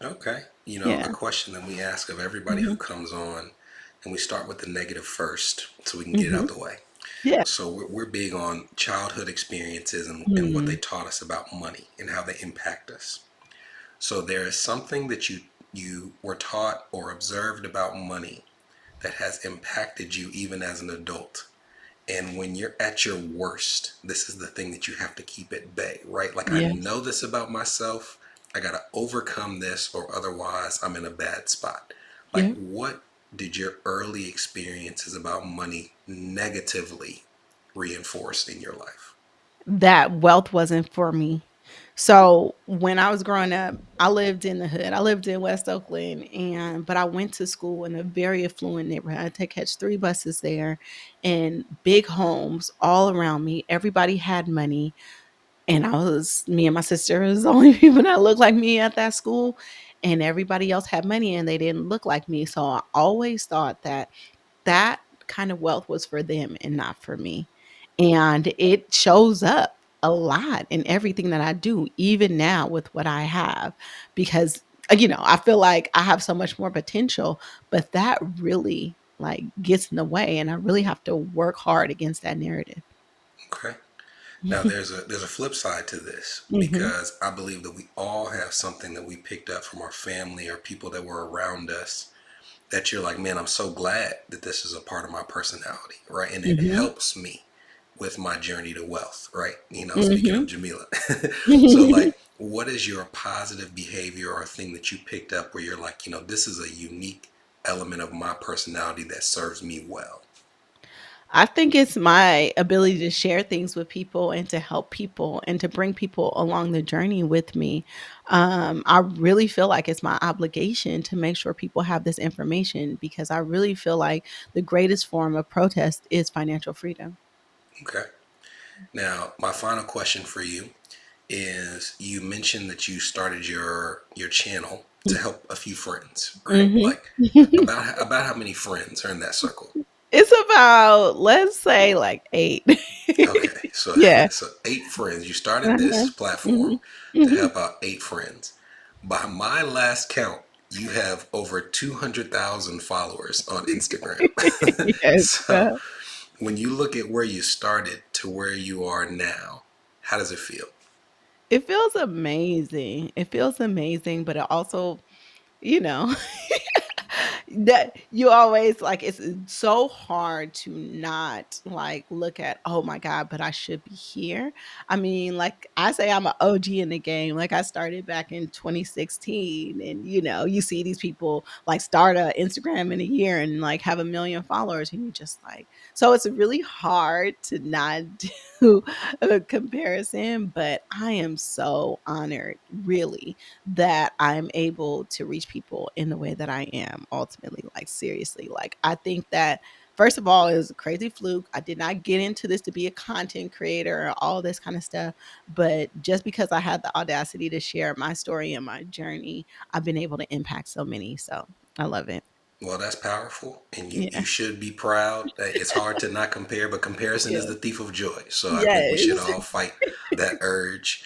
Okay. A Yeah. question that we ask of everybody who Mhm. comes on, and we start with the negative first so we can get it out Mhm. the way. Yeah. So we're big on childhood experiences and what they Mm. taught us about money and how they impact us. So there is something that you were taught or observed about money that has impacted you even as an adult. And when you're at your worst, this is the thing that you have to keep at bay, right? Like, I Yes. know this about myself. I got to overcome this, or otherwise I'm in a bad spot. Like, Yeah. what did your early experiences about money negatively reinforce in your life? That wealth wasn't for me. So when I was growing up, I lived in the hood. I lived in West Oakland, and but I went to school in a very affluent neighborhood. I had to catch 3 buses there, and big homes all around me. Everybody had money, and me and my sister was the only people that looked like me at that school, and everybody else had money and they didn't look like me. So I always thought that that kind of wealth was for them and not for me. And it shows up a lot in everything that I do, even now with what I have, because I feel like I have so much more potential, but that really like gets in the way. And I really have to work hard against that narrative. Okay. Now there's a flip side to this, Hmm. because I believe that we all have something that we picked up from our family or people that were around us that you're like, man, I'm so glad that this is a part of my personality, right? And it Hmm. helps me with my journey to wealth, right? Speaking of Hmm. Jamila. So, like, what is your positive behavior or thing that you picked up where you're like, this is a unique element of my personality that serves me well? I think it's my ability to share things with people and to help people and to bring people along the journey with me. I really feel like it's my obligation to make sure people have this information because I really feel like the greatest form of protest is financial freedom. Okay. Now, my final question for you is, you mentioned that you started your channel to help a few friends, right? Hmm. Like, about how many friends are in that circle? It's about, let's say, like 8. Okay, so Yeah. so 8 friends. You started Uh-huh. this platform Hmm. to Hmm. help out 8 friends. By my last count, you have over 200,000 followers on Instagram. Yes. So when you look at where you started to where you are now, how does it feel? It feels amazing. It feels amazing, but it also, you know, that you always like it's so hard to not like look at, oh my God, but I should be here. I mean, like I say I'm an OG in the game. Like I started back in 2016, and you see these people like start a Instagram in a year and like have 1 million followers, and you just like, so it's really hard to not do a comparison, but I am so honored, really, that I'm able to reach people in the way that I am ultimately. Like, seriously, like, I think that, first of all, it was a crazy fluke. I did not get into this to be a content creator or all this kind of stuff. But just because I had the audacity to share my story and my journey, I've been able to impact so many. So I love it. Well, that's powerful, and you Yeah. should be proud. It's hard to not compare, but comparison is Yeah. the thief of joy. So I think we should Yes. all fight that urge.